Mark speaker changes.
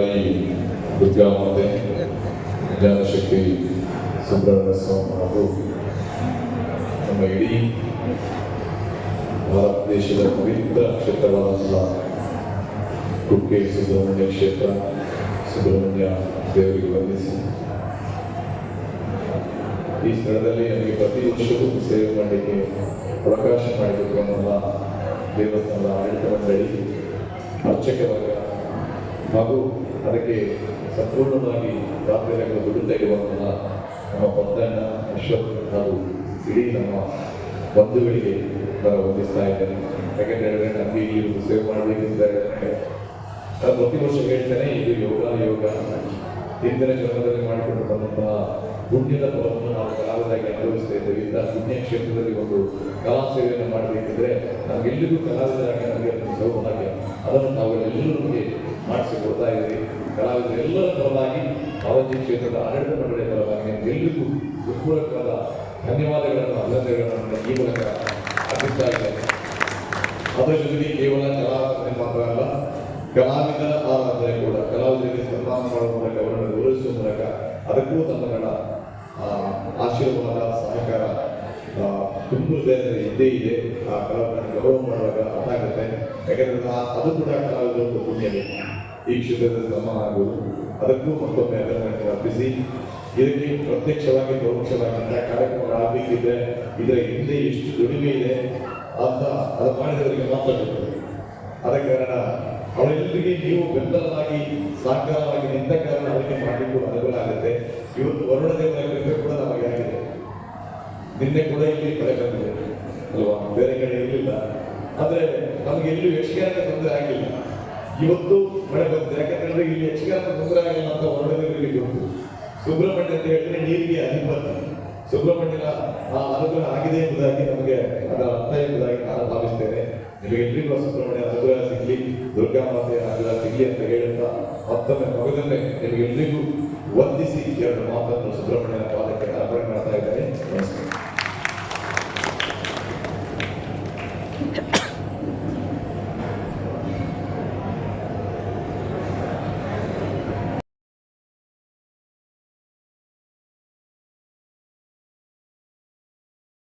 Speaker 1: ತಾಯಿ ದುರ್ಗಾ ಮಾತೆ, ಜ್ಞಾನಶಕ್ತಿ ಸುಬ್ರಹ್ಮಣ್ಯ ಸ್ವಾಮಿ ಹಾಗೂ ನಮ್ಮ ಇಡೀ ಭಾರತ ದೇಶದ ಪವಿತ್ರ ಕ್ಷೇತ್ರವಾದಂತಹ ಕುಕ್ಕೆ ಸುಬ್ರಹ್ಮಣ್ಯ ಕ್ಷೇತ್ರ, ಸುಬ್ರಹ್ಮಣ್ಯ ದೇವರಿಗೆ ವಂದಿಸಿ ಈ ಸ್ಥಳದಲ್ಲಿ ನಮಗೆ ಪ್ರತಿ ವರ್ಷವೂ ಸೇವೆ ಮಾಡಲಿಕ್ಕೆ ಅವಕಾಶ ಮಾಡಿಕೊಟ್ಟಿರುವ ದೇವಸ್ಥಾನದ ಆಡಳಿತ ಮಂಡಳಿ, ಅರ್ಚಕ ವರ್ಗ ಹಾಗೂ ಅದಕ್ಕೆ ಸಂಪೂರ್ಣವಾಗಿ ಪ್ರಾರ್ಥನೆಗಳು ದುಡಿತಾ ಇರುವಂತಹ ನಮ್ಮ ಪದ್ದಣ್ಣ, ಅಶ್ವಥ್ ಹಾಗೂ ಇಡೀ ನಮ್ಮ ಬಂಧುಗಳಿಗೆ ವಂದಿಸ್ತಾ ಇದ್ದೇನೆ. ಯಾಕೆಂತ ಹೇಳಿದ್ರೆ ನಮಗೆ ಇಲ್ಲಿ ಸೇವೆ ಮಾಡಬೇಕಂತ ಹೇಳಿದ್ರೆ ನಾನು ಪ್ರತಿ ವರ್ಷ ಹೇಳ್ತೇನೆ, ಇದು ಯೋಗ ಹಿಂದಿನ ಜನ್ಮದಲ್ಲಿ ಮಾಡಿಕೊಂಡು ಬಂದಂತಹ ಪುಣ್ಯದ ಫಲವನ್ನು ನಾವು ಕಲಾವಿದಾಗಿ ಅನುಭವಿಸ್ತಾ ಇದ್ದೇವೆ. ಇಂತಹ ಪುಣ್ಯ ಕ್ಷೇತ್ರದಲ್ಲಿ ಒಂದು ಕಲಾ ಸೇವೆಯನ್ನು ಮಾಡಬೇಕಿದ್ರೆ ನಮಗೆಲ್ಲರಿಗೂ ಕಲಾವಿದರಾಗಿ ನಮಗೆ ಸೌಭಾಗ್ಯ, ಅದನ್ನು ನಾವೆಲ್ಲರೂ ನಮಗೆ ಮಾಡಿಸಿಕೊಡ್ತಾ ಇದ್ದೀವಿ. ಕಲಾವಿದರೆಲ್ಲರ ಪರವಾಗಿ ಅವಧಿ ಕ್ಷೇತ್ರದ ಆಡಳಿತ ಮಂಡಳಿ ಪರವಾಗಿ ನಿಮಗೆಲ್ಲರಿಗೂ ಹೃತ್ಪೂರ್ವಕವಾದ ಧನ್ಯವಾದಗಳನ್ನು, ಅಭಿನಂದನೆಗಳನ್ನು ಈ ಮೂಲಕ ಅರ್ಪಿಸ್ತಾ ಇದ್ದೇನೆ. ಅದರ ಜೊತೆಗೆ ಕೇವಲ ಕಲಾವಿದನೆ ಮಾತ್ರ ಅಲ್ಲ, ಕಲಾವಿದರ ಆರಾಧನೆ ಕೂಡ, ಕಲಾವಿದರಿಗೆ ಸನ್ಮಾನ ಮಾಡುವ ಮೂಲಕ, ಅವರನ್ನು ಗೌರವಿಸುವ ಮೂಲಕ ಅದಕ್ಕೂ ತಮ್ಮಗಳ ಆಶೀರ್ವಾದ, ಸಹಕಾರ ತುಂಬ ಇದ್ದೇ ಇದೆ. ಆ ಕಲಾವಿದರನ್ನು ಗೌರವ ಮಾಡುವಾಗ ಅರ್ಥ ಆಗುತ್ತೆ. ಯಾಕಂದ್ರೆ ಅದು ಕೂಡ ಕಲಾವಿದರ ಒಂದು ಪುಣ್ಯವೇ. ಈ ಕ್ಷೇತ್ರದ ಸನ್ಮಾನ ಆಗುವುದು, ಅದಕ್ಕೂ ಮತ್ತೊಮ್ಮೆ ಅಭಿನಂದನೆ ಅರ್ಪಿಸಿ, ಇದಕ್ಕೆ ಪ್ರತ್ಯಕ್ಷವಾಗಿ ಪರೋಕ್ಷವಾಗಿ ಇಂತಹ ಕಾರ್ಯಕ್ರಮ ಆಗಬೇಕಿದ್ರೆ ಇದರ ಹಿಂದೆ ಎಷ್ಟು ದುಡಿಮೆ ಇದೆ ಅಂತ ಅದು ಮಾಡಿದವರಿಗೆ ಮಾತ್ರ ಗೊತ್ತಿದೆ. ಆದ ಕಾರಣ ಅವರೆಲ್ಲರಿಗೆ ನೀವು ಬೆಂಬಲವಾಗಿ ಸಹಕಾರವಾಗಿ ನಿಂತ ಕಾರಣ ಅವರಿಗೆ ಮಾಡಲಿಕ್ಕೂ ಅನುಕೂಲ ಆಗುತ್ತೆ. ಇವತ್ತು ವರುಣ ದೇವರ ಕೃಪೆ ಕೂಡ ನಮಗೆ ಆಗಿದೆ. ನಿನ್ನೆ ಕೂಡ ಇಲ್ಲಿ ಮಳೆ ಬಂದಿದೆ ಅಲ್ವಾ, ಬೇರೆ ಕಡೆ ಇರಲಿಲ್ಲ. ಆದರೆ ನಮಗೆ ಎಲ್ಲೂ ಯಕ್ಷಗಾನ ತೊಂದರೆ ಆಗಿಲ್ಲ. ಇವತ್ತು ಮಳೆ ಬಂದಿದೆ, ಯಾಕಂದ್ರೆ ಇಲ್ಲಿ ಯಕ್ಷಗಾನ ತೊಂದರೆ ಆಗಿಲ್ಲ ಅಂತ ವರುಣ ದೇವರಿಗೆ ಗೊತ್ತು. ಸುಬ್ರಹ್ಮಣ್ಯ ಅಂತ ಹೇಳಿದ್ರೆ ನೀರಿಗೆ ಅಧಿಪತಿ, ಸುಬ್ರಹ್ಮಣ್ಯನ ಅನುಗ್ರಹ ಆಗಿದೆ ಎಂಬುದಾಗಿ ನಮಗೆ ಅದರ ಅರ್ಥ ಎಂಬುದಾಗಿ ನಾನು ಭಾವಿಸ್ತೇನೆ. ನಿಮಗೆಲ್ಲರಿಗೂ ಸುಬ್ರಹ್ಮಣ್ಯ ಅನುಗ್ರಹ ಸಿಗಲಿ, ದುರ್ಗಾ ಮಾತೆಯ ಅನುಗ್ರಹ ಸಿಗಲಿ ಅಂತ ಹೇಳುತ್ತಾ ಮತ್ತೊಮ್ಮೆ ಮಗದೊಮ್ಮೆ ನಿಮಗೆಲ್ಲರಿಗೂ ವಂದಿಸಿ ಎರಡು ಮಾತನ್ನು ಸುಬ್ರಹ್ಮಣ್ಯನ ಪಾದಕ್ಕೆ ಅರ್ಪಣೆ ಮಾಡ್ತಾ